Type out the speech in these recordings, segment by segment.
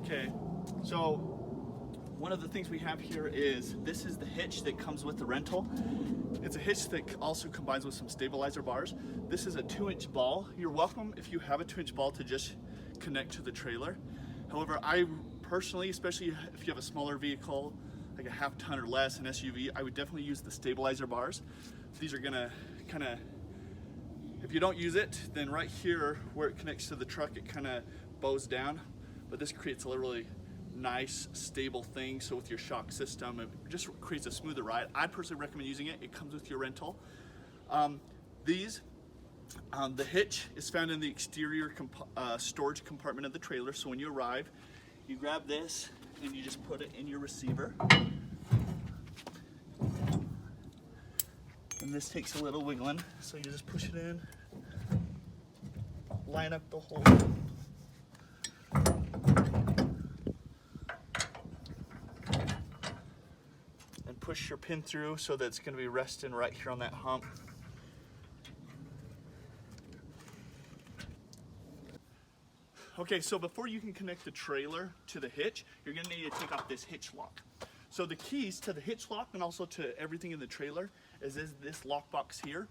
Okay, so one of the things we have here is this is the hitch that comes with the rental. It's a hitch that also combines with some stabilizer bars. This is a 2-inch ball. You're welcome if you have a 2-inch ball to just connect to the trailer. However, I personally, especially if you have a smaller vehicle, like a half-ton or less, an SUV, I would definitely use the stabilizer bars. These are gonna kind of, if you don't use it, then right here where it connects to the truck, it kind of bows down. But this creates a really nice, stable thing. So with your shock system, it just creates a smoother ride. I personally recommend using it. It comes with your rental. The hitch is found in the exterior storage compartment of the trailer. So when you arrive, you grab this and you just put it in your receiver. And this takes a little wiggling, so you just push it in, line up the hole, and push your pin through so that it's going to be resting right here on that hump. Okay, so before you can connect the trailer to the hitch, you're going to need to take off this hitch lock. So the keys to the hitch lock and also to everything in the trailer is this lockbox here.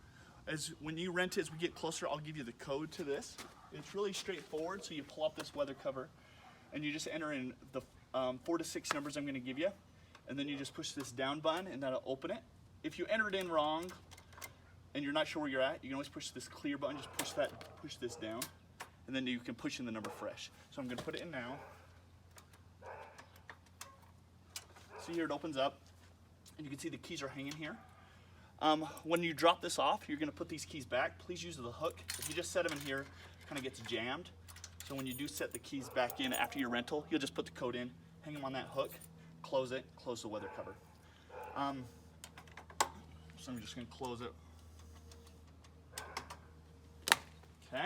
As when you rent it, as we get closer, I'll give you the code to this. It's really straightforward. So you pull up this weather cover and you just enter in the 4 to 6 numbers I'm going to give you, and then you just push this down button and that'll open it. If you enter it in wrong and you're not sure where you're at, you can always push this clear button, just push this down, and then you can push in the number fresh. So I'm going to put it in now. See here, it opens up, and you can see the keys are hanging here. When you drop this off, you're going to put these keys back. Please use the hook. If you just set them in here, it kind of gets jammed. So when you do set the keys back in after your rental, you'll just put the code in, hang them on that hook, close it, close the weather cover. So I'm just going to close it. Okay.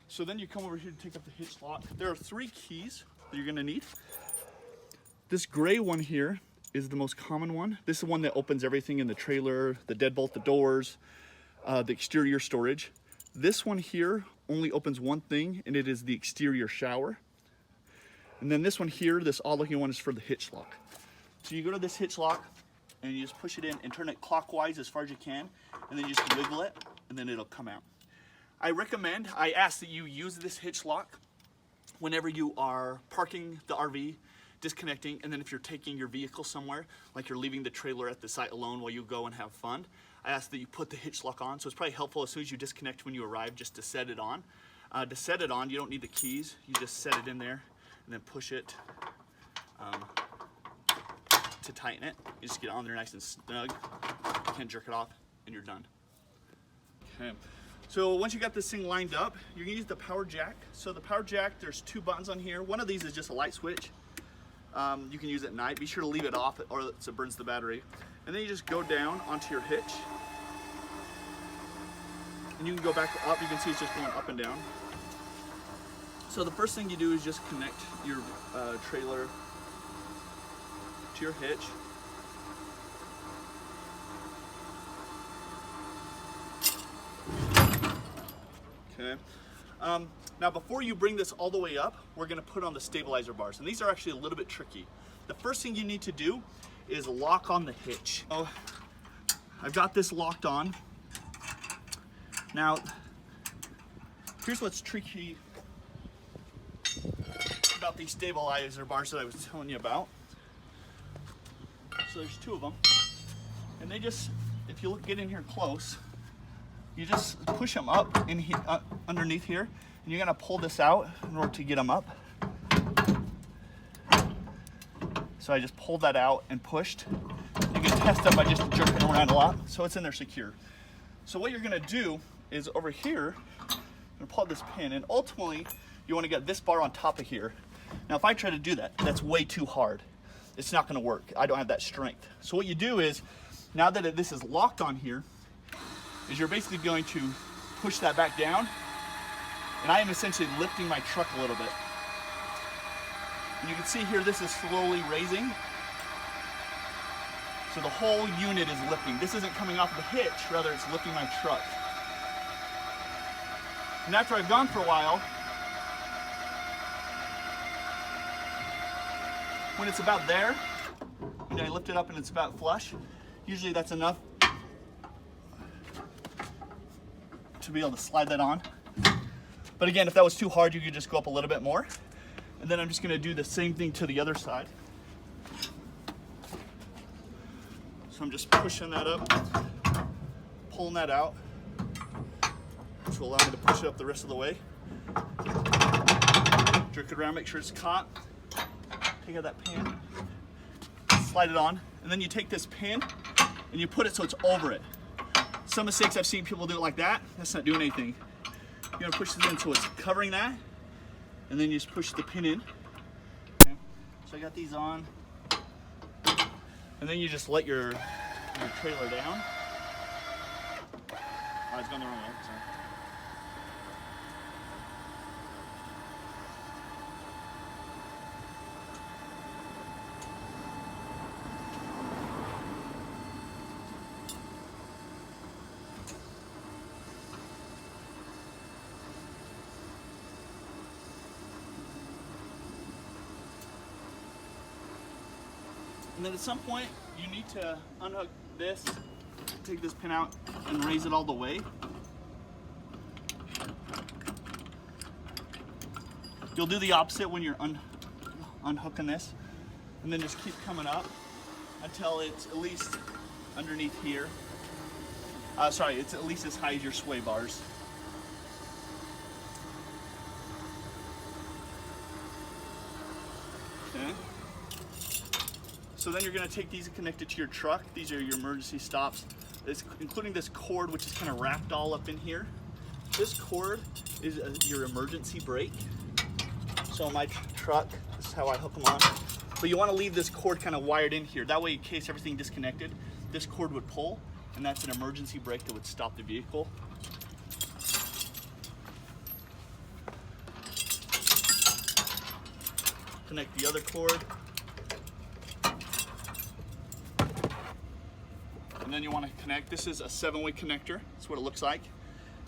So then you come over here to take up the hitch lock. There are 3 keys that you're going to need. This gray one here is the most common one. This is the one that opens everything in the trailer, the deadbolt, the doors, the exterior storage. This one here only opens one thing, and it is the exterior shower. And then this one here, this odd looking one, is for the hitch lock. So you go to this hitch lock and you just push it in and turn it clockwise as far as you can, and then you just wiggle it and then it'll come out. I ask that you use this hitch lock whenever you are parking the RV, disconnecting, and then if you're taking your vehicle somewhere, like you're leaving the trailer at the site alone while you go and have fun, I ask that you put the hitch lock on. So it's probably helpful as soon as you disconnect when you arrive just to set it on. To set it on, you don't need the keys. You just set it in there and then push it to tighten it. You just get it on there nice and snug. You can't jerk it off and you're done. Okay. So once you got this thing lined up, you're gonna use the power jack. So the power jack, there's 2 buttons on here. One of these is just a light switch. You can use it at night. Be sure to leave it off or else it burns the battery. And then you just go down onto your hitch. And you can go back up. You can see it's just going up and down. So the first thing you do is just connect your trailer to your hitch. Okay. Now before you bring this all the way up, we're going to put on the stabilizer bars, and these are actually a little bit tricky. The first thing you need to do is lock on the hitch. Oh, I've got this locked on. Now, here's what's tricky about these stabilizer bars that I was telling you about. So there's 2 of them, and they just, if you get in here close, you just push them up in here, underneath here, and you're gonna pull this out in order to get them up. So I just pulled that out and pushed. You can test it by just jerking around a lot, so it's in there secure. So what you're gonna do is over here, you're gonna pull out this pin, and ultimately you wanna get this bar on top of here. Now if I try to do that, that's way too hard. It's not gonna work. I don't have that strength. So what you do is, now that this is locked on here, is you're basically going to push that back down, and I am essentially lifting my truck a little bit. And you can see here this is slowly raising. So the whole unit is lifting. This isn't coming off the hitch, rather it's lifting my truck. And after I've gone for a while, When it's about there, you know, I lift it up and it's about flush. Usually that's enough to be able to slide that on. But again, if that was too hard, you could just go up a little bit more. And then I'm just gonna do the same thing to the other side. So I'm just pushing that up, pulling that out, which will allow me to push it up the rest of the way. Jerk it around, make sure it's caught. Take out that pin, slide it on, and then you take this pin and you put it so it's over it. Some mistakes I've seen people do it like that. That's not doing anything. You're gonna push this in so it's covering that, and then you just push the pin in. Okay. So I got these on, and then you just let your trailer down. Oh, it's going the wrong way. Sorry. And then at some point, you need to unhook this, take this pin out, and raise it all the way. You'll do the opposite when you're unhooking this, and then just keep coming up until it's at least underneath here. Sorry, it's at least as high as your sway bars. Okay. So then you're going to take these and connect it to your truck. These are your emergency stops, including this cord, which is kind of wrapped all up in here. This cord is your emergency brake. So on my truck, this is how I hook them on. But you want to leave this cord kind of wired in here. That way, in case everything disconnected, this cord would pull, and that's an emergency brake that would stop the vehicle. Connect the other cord. And then you want to connect, this is a 7-way connector, that's what it looks like.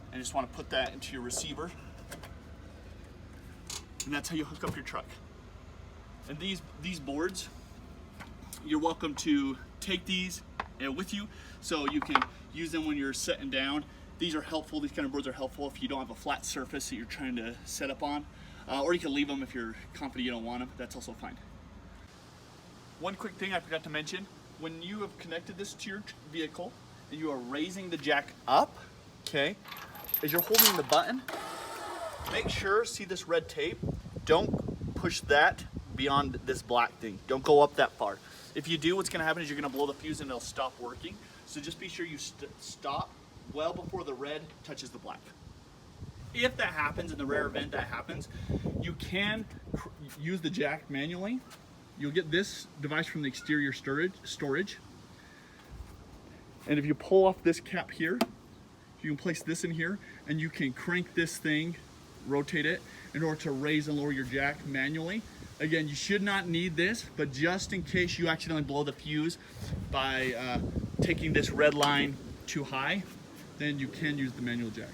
And you just want to put that into your receiver. And that's how you hook up your truck. And these boards, you're welcome to take these with you so you can use them when you're setting down. These are helpful, these kind of boards are helpful if you don't have a flat surface that you're trying to set up on. Or you can leave them if you're confident you don't want them, that's also fine. One quick thing I forgot to mention, when you have connected this to your vehicle and you are raising the jack up, okay, as you're holding the button, make sure, see this red tape, don't push that beyond this black thing. Don't go up that far. If you do, what's gonna happen is you're gonna blow the fuse and it'll stop working. So just be sure you stop well before the red touches the black. If that happens, in the rare event that happens, you can use the jack manually. You'll get this device from the exterior storage. And if you pull off this cap here, you can place this in here and you can crank this thing, rotate it in order to raise and lower your jack manually. Again, you should not need this, but just in case you accidentally blow the fuse by taking this red line too high, then you can use the manual jack.